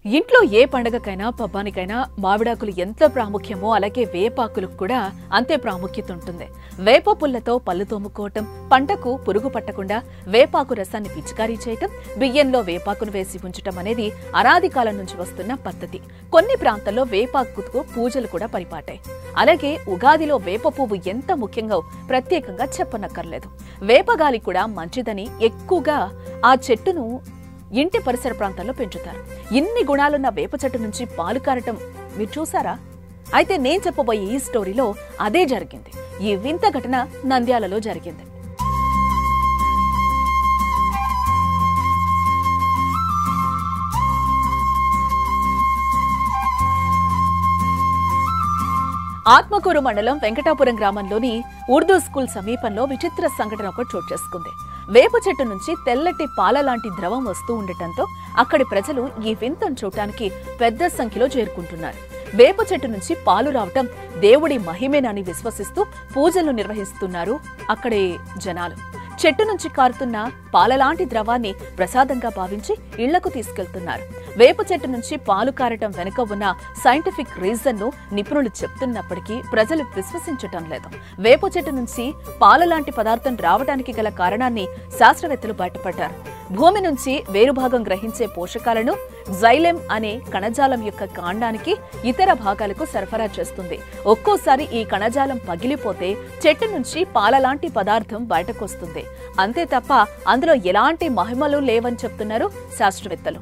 ఇంట్లో ఏ పండగకైనా పబ్బానికైనా మామిడాకులు ఎంత ప్రాముఖ్యమో అలాగే వేపాకులకు కూడా అంతే ప్రాముఖ్యత ఉంటుంది. వేప పుల్లతో పళ్ళు తోముకోవటం, పంటకు పురుగు పట్టకుండా వేపాకు రసాన్ని పిచికారీ చేయటం, బియ్యంలో వేపాకును వేసి ఉంచటం అనేది అనాది కాలం నుంచి వస్తున్న పద్ధతి. కొన్ని ప్రాంతాల్లో వేపాకుకు పూజలు కూడా పరిపాటాయి. అలాగే ఉగాదిలో వేప పువ్వు ఎంత ముఖ్యంగా ప్రత్యేకంగా చెప్పనక్కర్లేదు. వేపగాలి కూడా మంచిదని ఎక్కువగా ఆ చెట్టును ఇంటి పరిసర ప్రాంతాల్లో పెంచుతారు. ఇన్ని గుణాలున్న వేప చెట్టు నుంచి పాలు కారటం మీరు చూసారా? అయితే నేను చెప్పబోయే ఈ స్టోరీలో అదే జరిగింది. ఈ వింత ఘటన నంద్యాలలో జరిగింది. ఆత్మకూరు మండలం వెంకటాపురం గ్రామంలోని ఉర్దూ స్కూల్ సమీపంలో విచిత్ర సంఘటన ఒకటి చోటు చేసుకుంది. వేప చెట్టు నుంచి తెల్లటి పాల లాంటి ద్రవం వస్తూ ఉండటంతో అక్కడి ప్రజలు ఈ వింతను చూడటానికి పెద్ద సంఖ్యలో చేరుకుంటున్నారు. వేప చెట్టు నుంచి పాలు రావటం దేవుడి మహిమేనని విశ్వసిస్తూ పూజలు నిర్వహిస్తున్నారు అక్కడి జనాలు. చెట్టు నుంచి కారుతున్న పాలలాంటి ద్రవాన్ని ప్రసాదంగా భావించి ఇళ్లకు తీసుకెళ్తున్నారు. వేప చెట్టు నుంచి పాలు కారటం వెనుక ఉన్న సైంటిఫిక్ రీజన్ ను నిపుణులు చెప్తున్నప్పటికీ ప్రజలు విశ్వసించటం లేదు. వేప చెట్టు నుంచి పాలలాంటి పదార్థం రావడానికి గల కారణాన్ని శాస్త్రవేత్తలు బయటపడ్డారు. భూమి నుంచి వేరుభాగం గ్రహించే పోషకాలను జైలెం అనే కణజాలం యొక్క కాండానికి ఇతర భాగాలకు సరఫరా చేస్తుంది. ఒక్కోసారి ఈ కణజాలం పగిలిపోతే చెట్టు నుంచి పాలలాంటి పదార్థం బయటకొస్తుంది. అంతే తప్ప అందులో ఎలాంటి మహిమలు లేవని చెప్తున్నారు శాస్త్రవేత్తలు.